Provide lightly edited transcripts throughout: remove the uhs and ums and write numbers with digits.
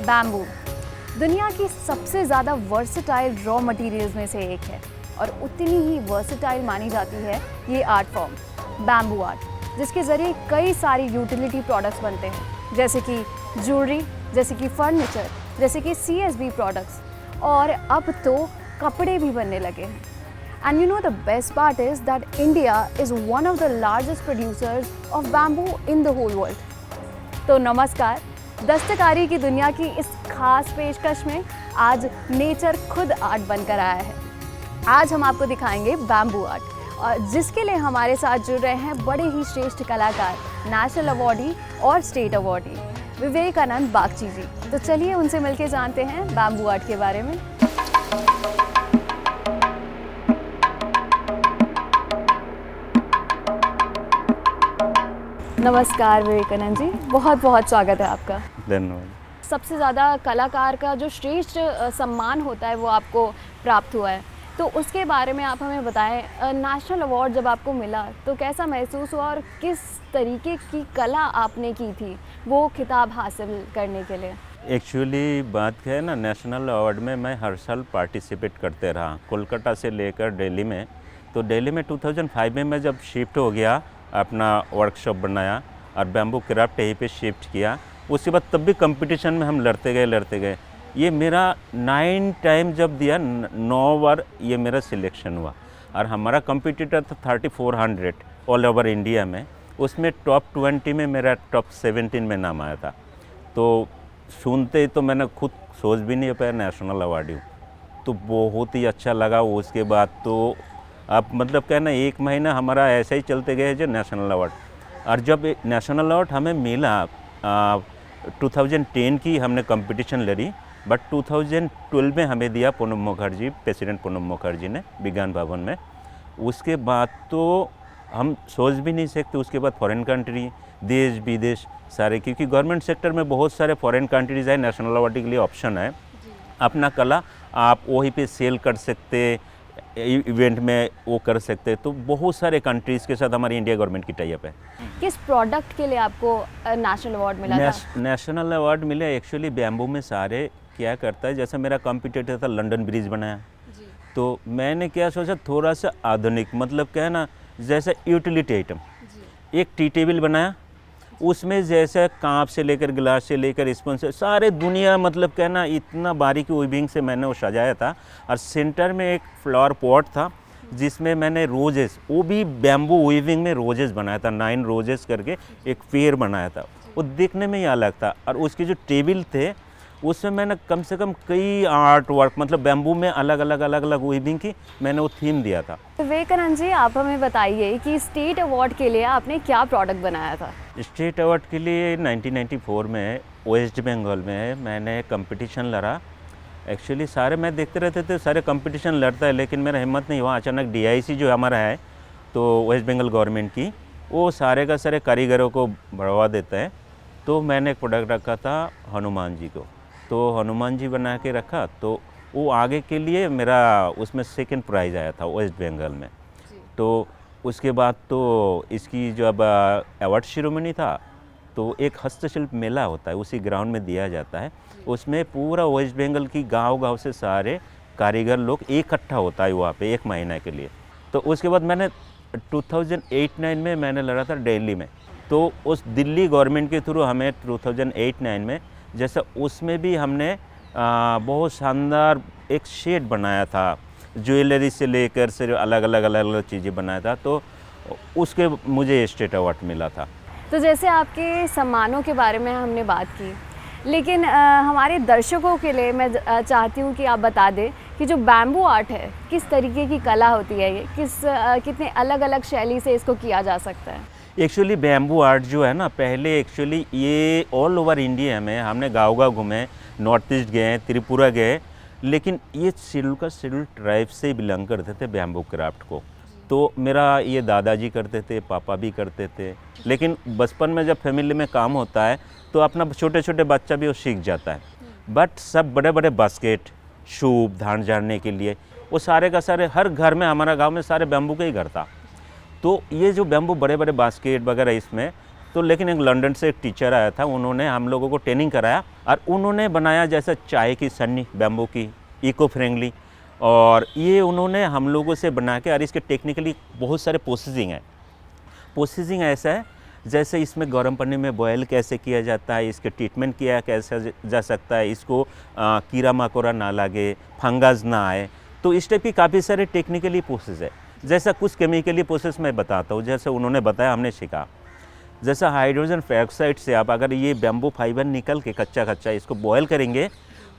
Bamboo दुनिया की सबसे ज़्यादा वर्सेटाइल रॉ मटेरियल्स में से एक है और उतनी ही वर्सेटाइल मानी जाती है ये आर्ट फॉर्म बैम्बू आर्ट, जिसके ज़रिए कई सारी यूटिलिटी प्रोडक्ट्स बनते हैं, जैसे कि ज्वेलरी, जैसे कि फर्नीचर, जैसे कि CSB प्रोडक्ट्स और अब तो कपड़े भी बनने लगे हैं। And you know the best part is that India is one of the largest producers of bamboo in the whole world. तो नमस्कार, दस्तकारी की दुनिया की इस खास पेशकश में आज नेचर खुद आर्ट बनकर आया है। आज हम आपको दिखाएंगे बैम्बू आर्ट, और जिसके लिए हमारे साथ जुड़ रहे हैं बड़े ही श्रेष्ठ कलाकार, नेशनल अवार्डी और स्टेट अवार्डी विवेकानंद बागची जी। तो चलिए उनसे मिलके जानते हैं बैम्बू आर्ट के बारे में। नमस्कार विवेकानंद जी, बहुत बहुत स्वागत है आपका। धन्यवाद। सबसे ज़्यादा कलाकार का जो श्रेष्ठ सम्मान होता है वो आपको प्राप्त हुआ है, तो उसके बारे में आप हमें बताएं। नेशनल अवार्ड जब आपको मिला तो कैसा महसूस हुआ और किस तरीके की कला आपने की थी वो खिताब हासिल करने के लिए? एक्चुअली बात क्या है ना, नेशनल अवार्ड में मैं हर साल पार्टिसिपेट करते रहा, कोलकाता से लेकर दिल्ली में। तो दिल्ली में 2005 में मैं जब शिफ्ट हो गया, अपना वर्कशॉप बनाया और बैम्बू क्राफ्ट यहीं पे शिफ्ट किया। उसके बाद तब भी कंपटीशन में हम लड़ते गए। ये मेरा 9 टाइम जब दिया, 9 बार ये मेरा सिलेक्शन हुआ। और हमारा कंपटीटर था 3400 ऑल ओवर इंडिया में। उसमें टॉप 20 में मेरा टॉप 17 में नाम आया था। तो सुनते ही तो मैंने खुद सोच भी नहीं पाया नेशनल अवार्ड हूँ, तो बहुत ही अच्छा लगा। उसके बाद तो अब मतलब क्या ना, 1 महीना हमारा ऐसे ही चलते गए जो नेशनल अवार्ड। और जब नेशनल अवार्ड हमें मिला 2010 की हमने कंपटीशन लड़ी, बट 2012 में हमें दिया प्रणब मुखर्जी, प्रेसिडेंट प्रणब मुखर्जी ने विज्ञान भवन में। उसके बाद तो हम सोच भी नहीं सकते। उसके बाद फॉरेन कंट्री, देश विदेश सारे, क्योंकि गवर्नमेंट सेक्टर में बहुत सारे फॉरेन कंट्रीज़ है, नेशनल अवार्ड के लिए ऑप्शन है। अपना कला आप वहीं पे सेल कर सकते, इवेंट में वो कर सकते। तो बहुत सारे कंट्रीज़ के साथ हमारी इंडिया गवर्नमेंट की टाई अप है। किस प्रोडक्ट के लिए आपको नेशनल अवार्ड मिला था? नेशनल अवार्ड मिला एक्चुअली बैम्बू में सारे क्या करता है, जैसे मेरा कॉम्पिटिटर था लंदन ब्रिज बनाया, तो मैंने क्या सोचा थोड़ा सा आधुनिक, मतलब क्या है ना, जैसे यूटिलिटी आइटम। एक टी टेबल बनाया, उसमें जैसे कांच से लेकर गिलास से लेकर स्पून से सारे दुनिया, मतलब क्या ना, इतना बारीकी वीविंग से मैंने वो सजाया था। और सेंटर में एक फ्लावर पॉट था जिसमें मैंने रोजेस, वो भी बैम्बू वीविंग में रोजेस बनाया था, 9 रोजेस करके एक पेड़ बनाया था। वो देखने में ही अलग था। और उसके जो टेबल थे उसमें मैंने कम से कम कई आर्ट वर्क, मतलब बैम्बू में अलग अलग वीविंग की मैंने वो थीम दिया था। विवेकानंद जी, आप हमें बताइए कि स्टेट अवार्ड के लिए आपने क्या प्रोडक्ट बनाया था? स्टेट अवार्ड के लिए 1994 में वेस्ट बंगाल में मैंने कंपटीशन लड़ा। एक्चुअली सारे मैं देखते रहते थे, सारे कंपटीशन लड़ता है, लेकिन मेरा हिम्मत नहीं हुआ। अचानक DIC जो हमारा है, तो वेस्ट बंगाल गवर्नमेंट की, वो सारे का सारे कारीगरों को बढ़ावा देता है। तो मैंने एक प्रोडक्ट रखा था हनुमान जी को, तो हनुमान जी बना के रखा। तो वो आगे के लिए मेरा उसमें 2nd प्राइज़ आया था वेस्ट बंगाल में। तो उसके बाद तो इसकी जब अवार्ड सेरेमनी था, तो एक हस्तशिल्प मेला होता है, उसी ग्राउंड में दिया जाता है। उसमें पूरा वेस्ट बंगाल की गांव से सारे कारीगर लोग इकट्ठा होता है वहाँ पे 1 महीने के लिए। तो उसके बाद मैंने 2008-9 में मैंने लड़ा था दिल्ली में। तो उस दिल्ली गवर्नमेंट के थ्रू हमें 2008-9 में, जैसा उसमें भी हमने बहुत शानदार एक शेड बनाया था, ज्वेलरी से लेकर से अलग चीज़ें बनाया था। तो उसके मुझे स्टेट अवार्ड मिला था। तो जैसे आपके सम्मानों के बारे में हमने बात की, लेकिन हमारे दर्शकों के लिए मैं चाहती हूँ कि आप बता दें कि जो बैम्बू आर्ट है किस तरीके की कला होती है, ये कितने अलग शैली से इसको किया जा सकता है? एक्चुअली बैम्बू आर्ट जो है ना, पहले एक्चुअली ये ऑल ओवर इंडिया में हमने गाँव घूमे, नॉर्थ ईस्ट गए, त्रिपुरा गए, लेकिन ये शेड्यूल ट्राइब से बिलोंग करते थे बैम्बू क्राफ्ट को। तो मेरा ये दादाजी करते थे, पापा भी करते थे, लेकिन बचपन में जब फैमिली में काम होता है तो अपना छोटे बच्चा भी वो सीख जाता है। बट सब बड़े बास्केट, शूप, धान झाड़ने के लिए, वो सारे का सारे हर घर में, हमारा गांव में सारे बैम्बू का ही घर था। तो ये जो बैम्बू बड़े बास्केट वगैरह, इसमें तो लेकिन एक लंदन से एक टीचर आया था, उन्होंने हम लोगों को ट्रेनिंग कराया और उन्होंने बनाया जैसे चाय की सन्नी बैम्बू की, इको फ्रेंडली, और ये उन्होंने हम लोगों से बना के, और इसके टेक्निकली बहुत सारे प्रोसेसिंग है। प्रोसेसिंग ऐसा है जैसे इसमें गर्म पानी में बॉयल कैसे किया जाता है, इसके ट्रीटमेंट किया कैसे जा सकता है, इसको कीड़ा मकोड़ा ना लगे, फंगस ना आए, तो इस टाइप की काफ़ी सारे टेक्निकली प्रोसेस है। जैसा कुछ केमिकली प्रोसेस मैं बताता हूँ, जैसे उन्होंने बताया, हमने सीखा। जैसा हाइड्रोजन पेरोक्साइड से आप अगर ये बैम्बू फाइबर निकल के कच्चा इसको बॉयल करेंगे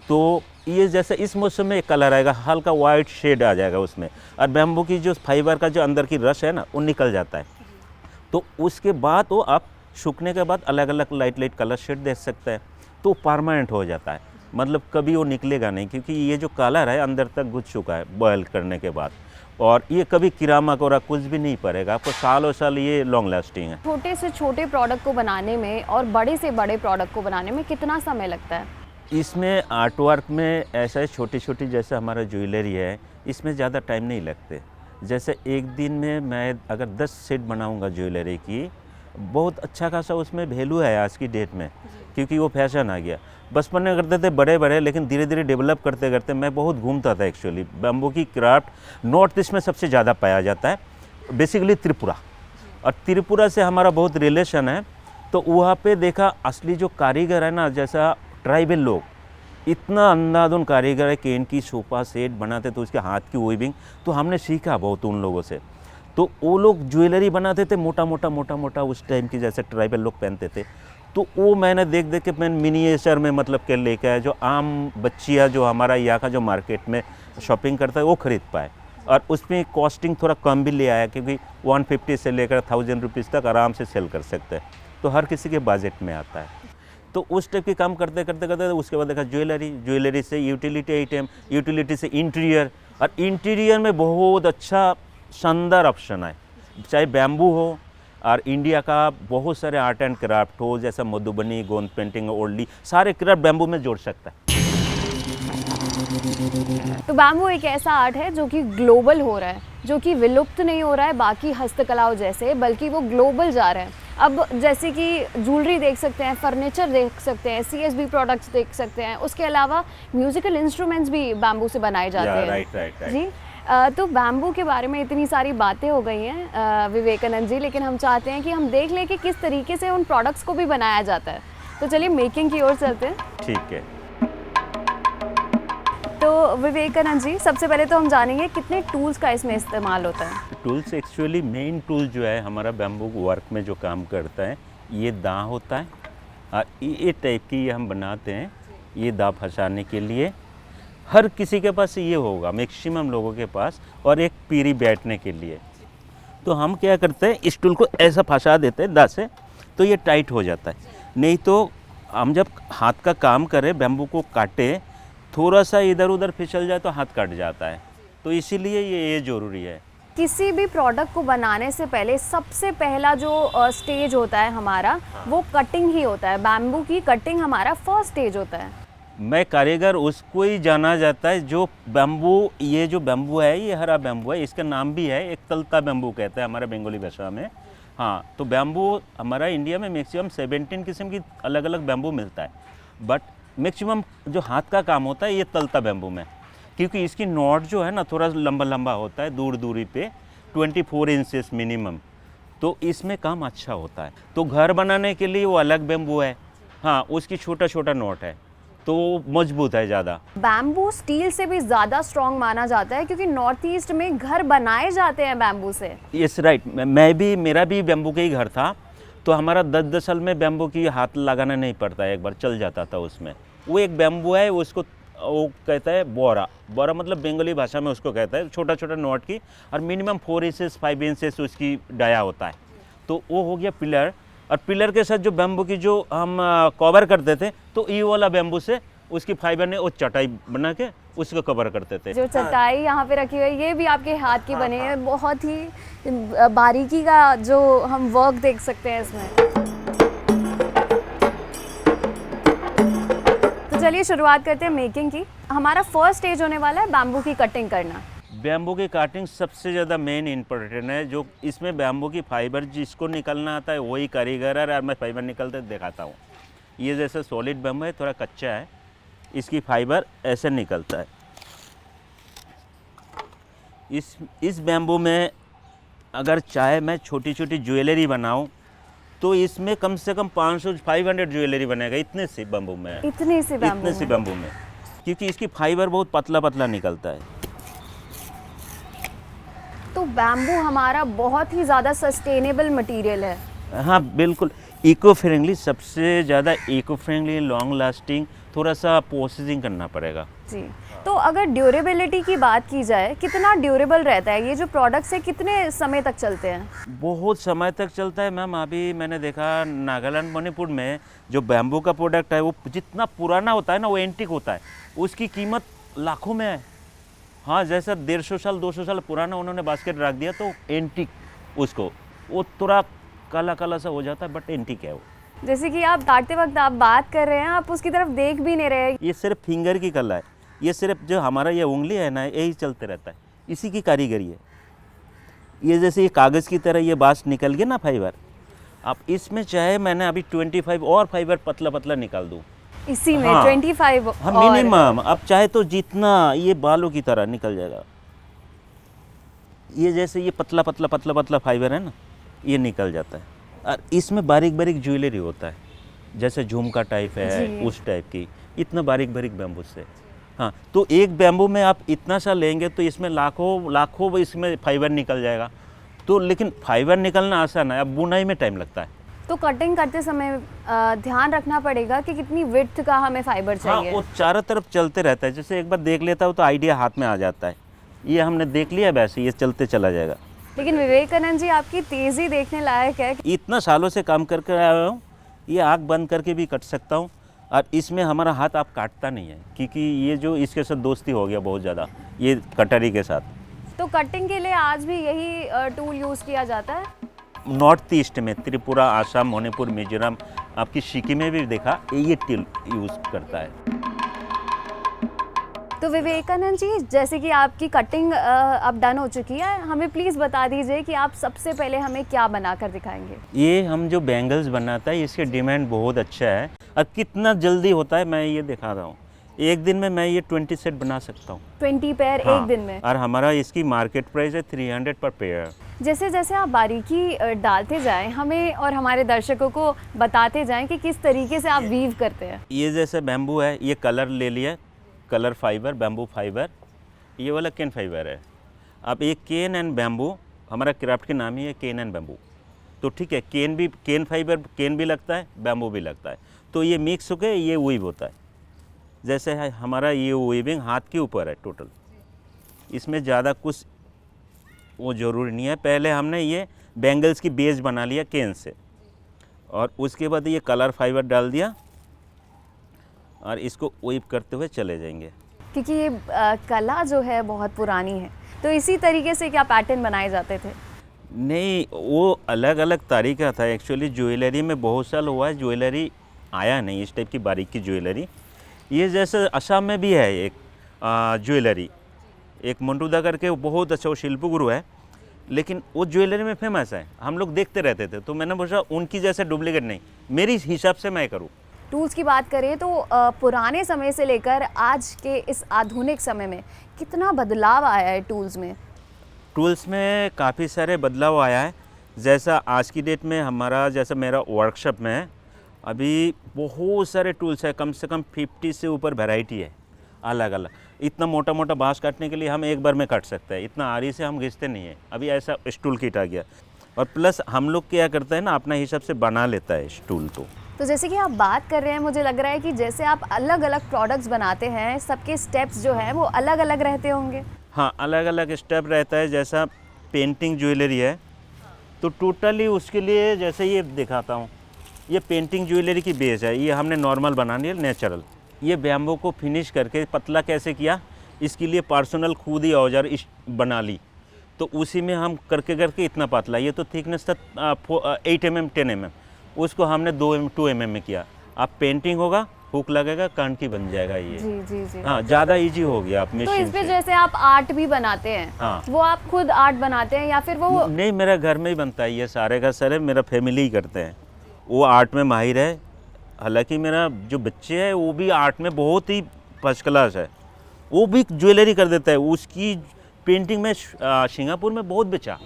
तो ये जैसे इस मौसम में एक कलर आएगा, हल्का वाइट शेड आ जाएगा उसमें, और बैम्बू की जो फाइबर का जो अंदर की रस है ना, वो निकल जाता है। तो उसके बाद वो आप सूखने के बाद अलग अलग लाइट कलर शेड देख सकते हैं, तो परमानेंट हो जाता है, मतलब कभी वो निकलेगा नहीं, क्योंकि ये जो कलर है अंदर तक घुस चुका है बॉयल करने के बाद, और ये कभी कीड़ा मकोड़ा कुछ भी नहीं पड़ेगा, आपको सालों साल ये लॉन्ग लास्टिंग है। छोटे से छोटे प्रोडक्ट को बनाने में और बड़े से बड़े प्रोडक्ट को बनाने में कितना समय लगता है? इसमें आर्ट वर्क में ऐसा है, छोटी छोटी जैसे हमारा ज्वेलरी है, इसमें ज़्यादा टाइम नहीं लगते। जैसे एक दिन में मैं अगर 10 सेट बनाऊंगा ज्वेलरी की, बहुत अच्छा खासा उसमें वैल्यू है आज की डेट में, क्योंकि वो फैशन आ गया। बचपन में करते थे बड़े बड़े, लेकिन धीरे धीरे डेवलप करते करते मैं बहुत घूमता था। एक्चुअली बैम्बू की क्राफ्ट नॉर्थ ईस्ट में सबसे ज़्यादा पाया जाता है, बेसिकली त्रिपुरा, और त्रिपुरा से हमारा बहुत रिलेशन है। तो वहाँ पे देखा असली जो कारीगर है ना, जैसा ट्राइबल लोग, इतना अंधाधुन कारीगर है कि इनकी सोफा सेट बनाते तो उसके हाथ की वीविंग, तो हमने सीखा बहुत उन लोगों से। तो वो लोग ज्वेलरी बनाते थे मोटा मोटा उस टाइम की, जैसे ट्राइबल लोग पहनते थे। तो वो मैंने देख देख के मैंने मिनिएचर में मतलब के लेके आया, जो आम बच्चियाँ जो हमारा यहाँ का जो मार्केट में शॉपिंग करता है वो ख़रीद पाए, और उसमें कॉस्टिंग थोड़ा कम भी ले आया, क्योंकि 150 से लेकर 1000 रुपीज़ तक आराम से सेल कर सकते हैं, तो हर किसी के बजट में आता है। तो उस टाइप के काम करते करते उसके बाद देखा ज्वेलरी से यूटिलिटी आइटम, यूटिलिटी से इंटीरियर, और इंटीरियर में बहुत अच्छा शानदार ऑप्शन है, चाहे बैम्बू हो और इंडिया का बहुत सारे आर्ट एंड क्राफ्ट हो, जैसा मधुबनी, गोंद पेंटिंग, ओल्डी, सारे क्राफ्ट बैम्बू में जोड़ सकता है। तो बैम्बू एक ऐसा आर्ट है जो कि ग्लोबल हो रहा है, जो कि विलुप्त नहीं हो रहा है बाकी हस्तकलाओं जैसे, बल्कि वो ग्लोबल जा रहा है। अब जैसे कि ज्वेलरी देख सकते हैं, फर्नीचर देख सकते हैं, CSB प्रोडक्ट्स देख सकते हैं, उसके अलावा म्यूजिकल इंस्ट्रूमेंट्स भी बैम्बू से बनाए जाते हैं। राइट। जी, तो बैम्बू के बारे में इतनी सारी बातें हो गई हैं विवेकानंद जी, लेकिन हम चाहते हैं कि हम देख लें कि किस तरीके से उन प्रोडक्ट्स को भी बनाया जाता है। तो चलिए मेकिंग की ओर चलते हैं। ठीक है। तो विवेकानंद जी, सबसे पहले तो हम जानेंगे कितने टूल्स का इसमें इस्तेमाल होता है? टूल्स एक्चुअली मेन टूल जो है हमारा बैम्बू वर्क में जो काम करता है, ये दाँ होता है, और ये टाइप की ये हम बनाते हैं, ये दाँ फंसाने के लिए। हर किसी के पास ये होगा, मैक्सिमम लोगों के पास, और एक पीरी बैठने के लिए। तो हम क्या करते हैं, इस टूल को ऐसा फंसा देते हैं दाँ से, तो ये टाइट हो जाता है। नहीं तो हम जब हाथ का काम करें, बैम्बू को काटे, थोड़ा सा इधर उधर फिसल जाए तो हाथ कट जाता है, तो इसीलिए ये ज़रूरी है। किसी भी प्रोडक्ट को बनाने से पहले सबसे पहला जो स्टेज होता है हमारा, वो कटिंग ही होता है। बैम्बू की कटिंग हमारा फर्स्ट स्टेज होता है। मैं कारीगर उसको ही जाना जाता है जो बैम्बू, ये जो बैम्बू है ये हरा बैम्बू है, इसका नाम भी है, एक तलता बैम्बू कहते हैं हमारे बंगाली भाषा में। हाँ, तो बैम्बू हमारा इंडिया में मैक्सिमम 17 किस्म की अलग अलग बैम्बू मिलता है, बट मैक्सिमम जो हाथ का काम होता है ये तलता बैम्बू में, क्योंकि इसकी नॉट जो है ना थोड़ा लंबा होता है, दूरी पे 24 इंचेस मिनिमम, तो इसमें काम अच्छा होता है। तो घर बनाने के लिए वो अलग बैम्बू है, हाँ, उसकी छोटा नॉट है, तो मजबूत है ज़्यादा। बैम्बू स्टील से भी ज़्यादा स्ट्रॉन्ग माना जाता है, क्योंकि नॉर्थ ईस्ट में घर बनाए जाते हैं बैम्बू से। यस राइट, मेरा भी बैम्बू का ही घर था, तो हमारा 10 साल में बैम्बू की हाथ लगाना नहीं पड़ता है, एक बार चल जाता था उसमें। वो एक बैम्बू है, उसको वो कहता है बोरा मतलब बंगाली भाषा में उसको कहता है, छोटा नॉट की, और मिनिमम 4 इंचेस 5 इंचेस उसकी डाया होता है। तो वो हो गया पिलर, और पिलर के साथ जो बैम्बू की जो हम कवर करते थे, तो ये वाला बैम्बू से उसकी फाइबर ने वो चटाई बना के उसको कवर करते थे। जो चटाई यहाँ पे रखी हुई है, ये भी आपके हाथ की बनी है, बहुत ही बारीकी का जो हम वर्क देख सकते हैं इसमें। तो चलिए शुरुआत करते हैं मेकिंग की। हमारा फर्स्ट स्टेज होने वाला है बैम्बू की कटिंग करना। बैम्बू की काटिंग सबसे ज़्यादा मेन इम्पोर्टेंट है। जो इसमें बैम्बू की फाइबर जिसको निकलना आता है वही कारीगर है, और मैं फाइबर निकलते दिखाता हूँ। ये जैसे सॉलिड बैम्बू है, थोड़ा कच्चा है, इसकी फाइबर ऐसे निकलता है। इस बैम्बू में अगर चाहे मैं छोटी छोटी ज्वेलरी बनाऊं तो इसमें कम से कम 500 ज्वेलरी बनेगा, इतने से बैम्बू में, इतने से बैम्बू में, क्योंकि इसकी फाइबर बहुत पतला पतला निकलता है। तो बैम्बू हमारा बहुत ही ज़्यादा सस्टेनेबल मटेरियल है। हाँ बिल्कुल, इको फ्रेंडली, सबसे ज़्यादा इको फ्रेंडली, लॉन्ग लास्टिंग, थोड़ा सा प्रोसेसिंग करना पड़ेगा जी। तो अगर ड्यूरेबिलिटी की बात की जाए, कितना ड्यूरेबल रहता है ये जो प्रोडक्ट्स है, कितने समय तक चलते हैं? बहुत समय तक चलता है मैम। अभी मैंने देखा नागालैंड मणिपुर में जो बैम्बू का प्रोडक्ट है वो जितना पुराना होता है ना, वो एंटीक होता है, उसकी कीमत लाखों में है। हाँ, जैसा 150 साल 200 साल पुराना उन्होंने बास्केट रख दिया तो एंटीक, उसको वो थोड़ा काला काला सा हो जाता है, बट एंटीक है वो। जैसे कि आप काटते वक्त आप बात कर रहे हैं, आप उसकी तरफ देख भी नहीं रहे। ये सिर्फ फिंगर की कला है, ये सिर्फ जो हमारा ये उंगली है ना, यही चलते रहता है, इसी की कारीगरी है। ये जैसे ये कागज़ की तरह ये बाँस निकल गया ना फाइबर, अब इसमें चाहे मैंने अभी 25 और फाइबर पतला पतला निकाल दूँ इसी में। हाँ, 25 हाँ और मिनिमम, अब चाहे तो जितना ये बालों की तरह निकल जाएगा। ये जैसे ये पतला पतला पतला पतला फाइबर है ना, ये निकल जाता है। और इसमें बारीक बारीक ज्वेलरी होता है, जैसे झुमका टाइप है, उस टाइप की, इतना बारीक बारीक बैम्बू से। हाँ, तो एक बैम्बू में आप इतना सा लेंगे तो इसमें लाखों लाखों इसमें फाइबर निकल जाएगा। तो लेकिन फाइबर निकलना आसान है, अब बुनाई में टाइम लगता है। तो कटिंग करते समय ध्यान रखना पड़ेगा कि कितनी विड्थ का हमें फाइबर चाहिए। हाँ, वो चारों तरफ चलते रहता है, जैसे एक बार देख लेता हूँ तो आइडिया हाथ में आ जाता है। ये हमने देख लिया, वैसे ये चलते चला जाएगा। लेकिन विवेकानंद जी, आपकी तेज़ी देखने लायक है। इतना सालों से काम करके आया हूँ, ये आँख बंद करके भी कट सकता हूँ, और इसमें हमारा हाथ आप काटता नहीं है, क्योंकि ये जो इसके साथ दोस्ती हो गया बहुत ज़्यादा, ये कटरी के साथ। तो कटिंग के लिए आज भी यही टूल यूज़ किया जाता है? नॉर्थ ईस्ट में त्रिपुरा, आसाम, मणिपुर, मिजोरम, आपकी सिक्किम में भी देखा ये टूल यूज़ करता है। तो विवेकानंद जी, जैसे कि आपकी कटिंग अब डन हो चुकी है, हमें प्लीज़ बता दीजिए कि आप सबसे पहले हमें क्या बनाकर दिखाएंगे? ये हम जो बैंगल्स बनाता है, इसके डिमांड बहुत अच्छा है, और कितना जल्दी होता है मैं ये दिखा रहा हूँ। एक दिन में मैं ये 20 सेट बना सकता हूँ, 20 पेयर हाँ, एक दिन में? और हमारा इसकी मार्केट प्राइस है 300 पर पेयर। जैसे जैसे आप बारीकी डालते जाएं, हमें और हमारे दर्शकों को बताते जाएं कि किस तरीके से आप वीव करते हैं। ये जैसे बैम्बू है, ये कलर ले लिया, कलर फाइबर, बैम्बू फाइबर, ये वाला केन फाइबर है। अब ये केन एंड बैम्बू, हमारा क्राफ्ट के नाम ही है केन एंड बैम्बू। तो ठीक है, केन फाइबर, केन भी लगता है, बैम्बू भी लगता है, तो ये मिक्स होकर ये वीव होता है। जैसे है हमारा ये वीविंग हाथ के ऊपर है टोटल, इसमें ज़्यादा कुछ वो ज़रूरी नहीं है। पहले हमने ये बैंगल्स की बेस बना लिया केन से, और उसके बाद ये कलर फाइबर डाल दिया, और इसको वीव करते हुए चले जाएंगे। क्योंकि ये कला जो है बहुत पुरानी है, तो इसी तरीके से क्या पैटर्न बनाए जाते थे? नहीं, वो अलग अलग तरीका था। एक्चुअली ज्वेलरी में बहुत साल हुआ है, ज्वेलरी आया नहीं इस टाइप की बारीक की ज्वेलरी। ये जैसे असम में भी है एक ज्वेलरी, एक मंटूदा करके, वो बहुत अच्छा, वो शिल्प गुरु है, लेकिन वो ज्वेलरी में फेमस है, हम लोग देखते रहते थे। तो मैंने बोला उनकी जैसे डुप्लीकेट नहीं, मेरी हिसाब से मैं करूँ। टूल्स की बात करें तो पुराने समय से लेकर आज के इस आधुनिक समय में कितना बदलाव आया है टूल्स में? टूल्स में काफ़ी सारे बदलाव आया है। जैसा आज की डेट में हमारा, जैसा मेरा वर्कशॉप में है, अभी बहुत सारे टूल्स है, कम से कम 50 से ऊपर वैरायटी है अलग अलग। इतना मोटा मोटा बाँस काटने के लिए हम एक बार में काट सकते हैं, इतना आरी से हम घिसते नहीं है। अभी ऐसा स्टूल किट आ गया, और प्लस हम लोग क्या करते हैं ना, अपना हिसाब से बना लेता है स्टूल। तो जैसे कि आप बात कर रहे हैं, मुझे लग रहा है कि जैसे आप अलग अलग प्रोडक्ट्स बनाते हैं, सबके स्टेप्स जो हैं वो अलग अलग रहते होंगे। हाँ, अलग अलग स्टेप रहता है। जैसा पेंटिंग ज्वेलरी है तो टोटली उसके लिए, जैसे ये दिखाता हूँ, ये पेंटिंग ज्वेलरी की बेस है, ये हमने नॉर्मल बनानी है, नेचुरल। ये बैम्बू को फिनिश करके पतला कैसे किया, इसके लिए पर्सनल खुद ही औजार बना ली, तो उसी में हम करके इतना पतला, ये तो थिकनेस था 8 mm 10 mm, उसको हमने 2 mm 2 mm में किया। अब पेंटिंग होगा हुक लगेगा, कान की बन जाएगा ये। जी जी जी। हाँ, ज़्यादा इजी हो गया आप तो मशीन इस पे से। जैसे आप आर्ट भी बनाते हैं, हाँ। वो आप खुद आर्ट बनाते हैं या फिर वो? नहीं, मेरा घर में ही बनता है, ये सारे का सारे मेरा फैमिली ही करते हैं। वो आर्ट में माहिर है। हालांकि मेरा जो बच्चे है वो भी आर्ट में बहुत ही फर्स्ट क्लास है। वो भी ज्वेलरी कर देता है। उसकी पेंटिंग में सिंगापुर में बहुत बेचा।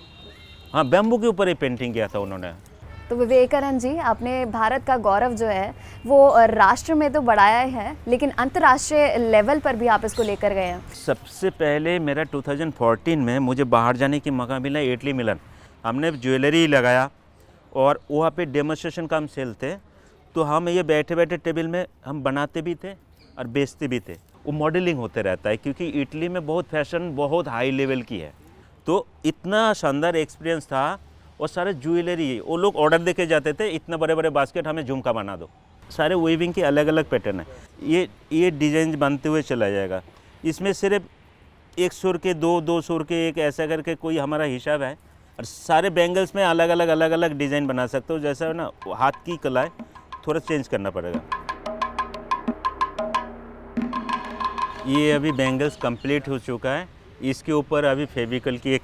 हाँ, बैम्बू के ऊपर ही पेंटिंग किया था उन्होंने। तो विवेकानंद जी, आपने भारत का गौरव जो है वो राष्ट्र में तो बढ़ाया है, लेकिन अंतर्राष्ट्रीय लेवल पर भी आप इसको लेकर गए हैं। सबसे पहले मेरा 2014 में मुझे बाहर जाने की मौका मिला, इटली मिलन। हमने ज्वेलरी लगाया और वहाँ पे डेमोन्स्ट्रेशन का हम सेल थे। तो हम ये बैठे बैठे टेबल में हम बनाते भी थे और बेचते भी थे। वो मॉडलिंग होते रहता है क्योंकि इटली में बहुत फैशन बहुत हाई लेवल की है। तो इतना शानदार एक्सपीरियंस था। और सारे ज्वेलरी वो लोग ऑर्डर देके जाते थे, इतने बड़े बड़े बास्केट हमें झुमका बना दो। सारे वीविंग के अलग अलग पैटर्न है। ये डिज़ाइन बनते हुए चला जाएगा। इसमें सिर्फ 1 सुर के 2 सुर के एक ऐसा करके कोई हमारा हिसाब है। और सारे बैंगल्स में अलग अलग डिज़ाइन बना सकते हो। जैसा है ना, हाथ की कला है, थोड़ा चेंज करना पड़ेगा। ये अभी बैंगल्स कंप्लीट हो चुका है। इसके ऊपर अभी फेविकल की एक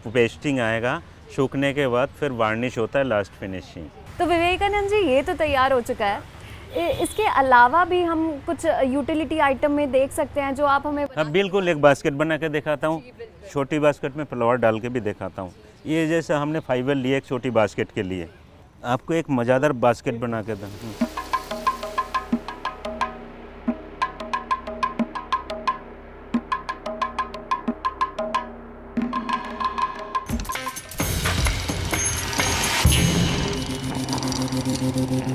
पेस्टिंग आएगा। सूखने के बाद फिर वार्निश होता है, लास्ट फिनिशिंग। तो विवेकानंद जी, ये तो तैयार हो चुका है। इसके अलावा भी हम कुछ यूटिलिटी आइटम में देख सकते हैं जो आप हमें हाँ बिल्कुल, एक बास्केट बना के दिखाता हूँ। छोटी बास्केट में फ्लावर डाल के भी दिखाता हूँ। ये जैसे हमने फाइबर लिए एक छोटी बास्केट के लिए, आपको एक मज़ेदार बास्केट बना के दूँ।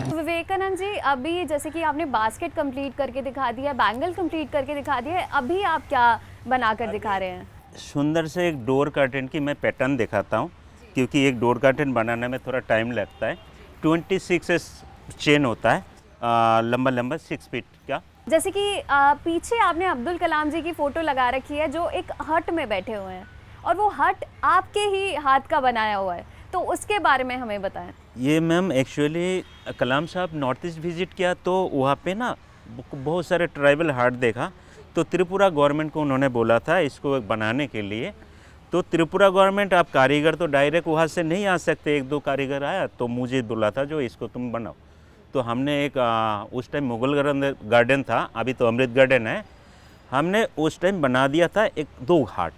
विवेकानंद जी, अभी जैसे कि आपने बास्केट कंप्लीट करके दिखा दिया, बैंगल कंप्लीट करके दिखा दिया, अभी आप क्या बनाकर दिखा रहे हैं? सुंदर से एक डोर कर्टन की मैं पैटर्न दिखाता हूँ क्योंकि एक डोर कर्टन बनाने में थोड़ा टाइम लगता है। 26 चेन होता है, लंबा 6 फीट का। जैसे कि पीछे आपने अब्दुल कलाम जी की फ़ोटो लगा रखी है जो एक हट में बैठे हुए हैं, और वो हट आपके ही हाथ का बनाया हुआ है, तो उसके बारे में हमें बताएं। ये मैम एक्चुअली कलाम साहब नॉर्थ ईस्ट विजिट किया तो वहाँ पे ना बहुत सारे ट्राइबल हार्ट देखा। तो त्रिपुरा गवर्नमेंट को उन्होंने बोला था इसको बनाने के लिए। तो त्रिपुरा गवर्नमेंट, आप कारीगर तो डायरेक्ट वहाँ से नहीं आ सकते। 1-2 कारीगर आया तो मुझे बोला था जो इसको तुम बनाओ। तो हमने एक उस टाइम मुगल गार्डन था, अभी तो अमृत गार्डन है। हमने उस टाइम बना दिया था 1-2 हार्ट।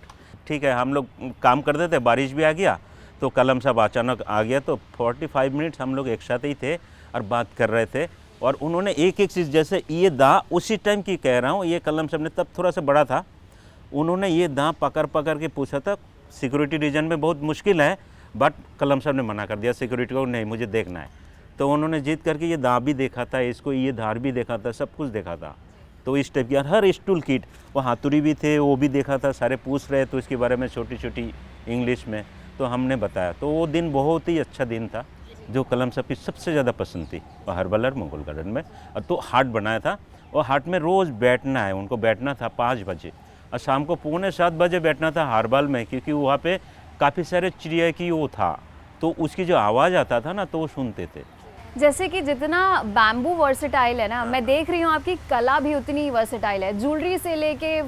ठीक है, हम लोग काम करते थे, बारिश भी आ गया तो कलम साहब अचानक आ गया। तो 45 मिनट्स हम लोग एक साथ ही थे और बात कर रहे थे। और उन्होंने एक चीज़, जैसे ये दा उसी टाइम की कह रहा हूँ, ये कलम साहब ने तब थोड़ा सा बड़ा था। उन्होंने ये दा पकड़ के पूछा था। सिक्योरिटी रीजन में बहुत मुश्किल है, बट कलम साहब ने मना कर दिया सिक्योरिटी को, नहीं मुझे देखना है। तो उन्होंने जीत करके ये दा भी देखा था, इसको ये धार भी देखा था, सब कुछ देखा था। तो इस टाइप की हर स्टूल किट, वो हाथुरी भी थे, वो भी देखा था। सारे पूछ रहे तो इसके बारे में छोटी इंग्लिश में, तो हमने बताया। तो वो दिन बहुत ही अच्छा दिन था जो कलम साहब की सबसे ज़्यादा पसंद थी, वो हर्बलर मुगल गार्डन में। और तो हाट बनाया था, और हाट में रोज़ बैठना है, उनको बैठना था 5 बजे और शाम को 6:45 बजे बैठना था हारबाल में, क्योंकि वहाँ पे काफ़ी सारे चिड़िया की वो था, तो उसकी जो आवाज़ आता था ना तो वो सुनते थे। जैसे कि जितना बैम्बू वर्सेटाइल है ना, मैं देख रही हूँ आपकी कला भी उतनी ही वर्सेटाइल है। ज्वेलरी से लेके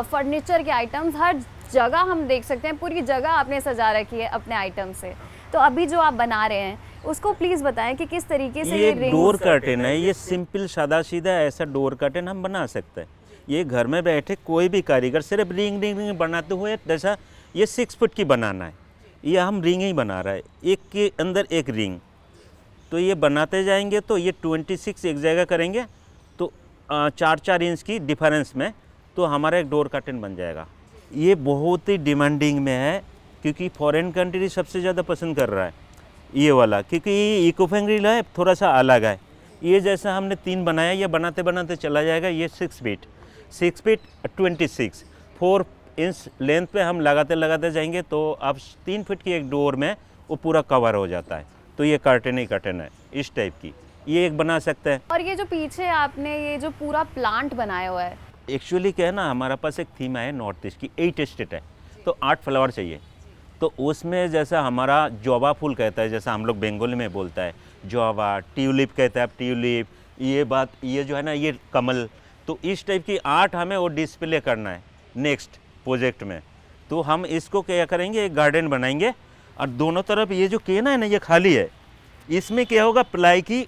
फर्नीचर के आइटम्स, हर जगह हम देख सकते हैं, पूरी जगह आपने सजा रखी है अपने आइटम से। तो अभी जो आप बना रहे हैं उसको प्लीज़ बताएं कि किस तरीके से ये रिंग्स। डोर कर्टेन है, ये सिंपल सादा सीधा ऐसा डोर कर्टेन हम बना सकते हैं। ये घर में बैठे कोई भी कारीगर सिर्फ रिंग बनाते हुए, जैसा ये 6 फुट की बनाना है, ये हम रिंग ही बना रहा है, एक के अंदर एक रिंग। तो ये बनाते जाएंगे तो ये 26 एक जगह करेंगे तो 4-4 इंच की डिफरेंस में तो हमारा एक डोर कर्टेन बन जाएगा। ये बहुत ही डिमांडिंग में है क्योंकि फॉरेन कंट्री सबसे ज़्यादा पसंद कर रहा है ये वाला, क्योंकि ये इको फ्रेंडली है, थोड़ा सा अलग है। ये जैसा हमने 3 बनाया, ये बनाते बनाते चला जाएगा। ये 6 फीट 26 4 इंच लेंथ पे हम लगाते जाएंगे तो अब 3 फीट की एक डोर में वो पूरा कवर हो जाता है। तो ये कर्टेन ही कर्टेन है इस टाइप की, ये एक बना सकते हैं। और ये जो पीछे आपने ये जो पूरा प्लांट बनाया हुआ है, एक्चुअली क्या है ना, हमारा पास एक थीम है नॉर्थ ईस्ट की, 8 स्टेट है तो 8 फ्लावर चाहिए। तो उसमें जैसा हमारा जॉबा फूल कहता है, जैसा हम लोग बंगाली में बोलता है जॉबा, ट्यूलिप कहता है ट्यूलिप, ये बात, ये जो है ना, ये कमल, तो इस टाइप की आर्ट हमें वो डिस्प्ले करना है नेक्स्ट प्रोजेक्ट में। तो हम इसको क्या करेंगे, एक गार्डन बनाएंगे और दोनों तरफ ये जो केना है ना, ये खाली है, इसमें क्या होगा, प्लाई की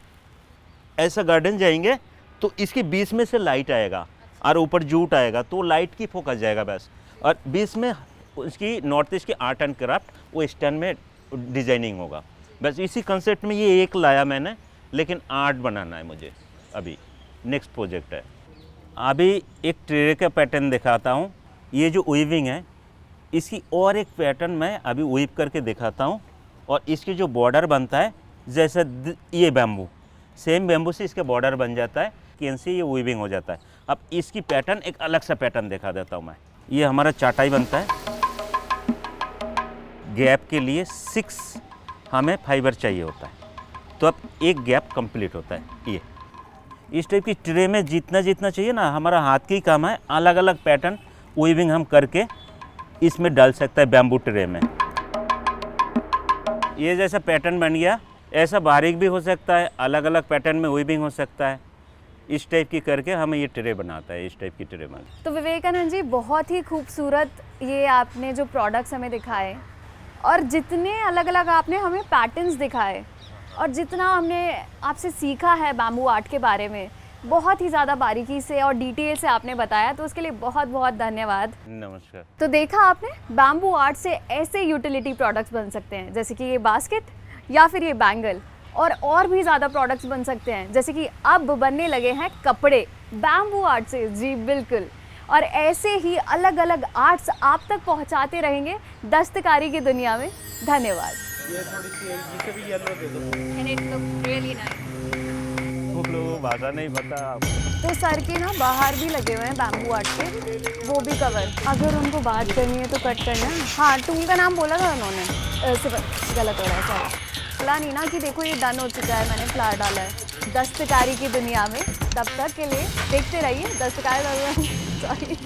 ऐसा गार्डन जाएंगे तो इसके बीच में से लाइट आएगा और ऊपर जूट आएगा, तो लाइट की फोकस जाएगा बस। और बीच में उसकी नॉर्थ ईस्ट की आर्ट एंड क्राफ्ट वो स्टैंड में डिजाइनिंग होगा। बस इसी कंसेप्ट में ये एक लाया मैंने, लेकिन आर्ट बनाना है मुझे, अभी नेक्स्ट प्रोजेक्ट है। अभी एक ट्रे का पैटर्न दिखाता हूँ। ये जो वीविंग है, इसकी और एक पैटर्न मैं अभी वीव करके दिखाता हूँ। और इसकी जो बॉर्डर बनता है, जैसे ये बैम्बू, सेम बैम्बू से इसका बॉर्डर बन जाता है, केन से ये वीविंग हो जाता है। अब इसकी पैटर्न, एक अलग सा पैटर्न दिखा देता हूँ मैं। ये हमारा चाटाई बनता है, गैप के लिए 6 हमें फाइबर चाहिए होता है, तो अब एक गैप कंप्लीट होता है। ये इस टाइप की ट्रे में जितना जितना चाहिए ना, हमारा हाथ की काम है, अलग अलग पैटर्न वीविंग हम करके इसमें डाल सकता है बैम्बू ट्रे में। ये जैसा पैटर्न बन गया, ऐसा बारीक भी हो सकता है, अलग अलग पैटर्न में वीविंग हो सकता है। इस टाइप की करके हमें ये ट्रे बनाता है, इस टाइप की ट्रे में। तो विवेकानंद जी, बहुत ही खूबसूरत ये आपने जो प्रोडक्ट्स हमें दिखाए, और जितने अलग अलग आपने हमें पैटर्न्स दिखाए, और जितना हमने आपसे सीखा है बैम्बू आर्ट के बारे में, बहुत ही ज़्यादा बारीकी से और डिटेल से आपने बताया, तो उसके लिए बहुत बहुत धन्यवाद। नमस्कार। तो देखा आपने, बैम्बू आर्ट से ऐसे यूटिलिटी प्रोडक्ट्स बन सकते हैं, जैसे कि ये बास्केट या फिर ये बैंगल, और भी ज़्यादा प्रोडक्ट्स बन सकते हैं, जैसे कि अब बनने लगे हैं कपड़े बैम्बू आर्ट से। जी बिल्कुल। और ऐसे ही अलग अलग आर्ट्स आप तक पहुंचाते रहेंगे दस्तकारी की दुनिया में। धन्यवाद। ये थोड़ी सी इसे भी येलो दे दो। And it looked really nice. वो लोगों को भाषा नहीं पता। तो सर के ना बाहर भी लगे हुए हैं बैम्बू आर्ट के, वो भी कवर। अगर उनको बात करनी है तो कट करना। हाँ, टूल का नाम बोला था उन्होंने, गलत हो रहा है सर। बोला नहीं ना कि देखो ये डन हो चुका है, मैंने फ्लावर डाला है दस्तकारी की दुनिया में। तब तक के लिए देखते रहिए दस्तकारी। सॉरी।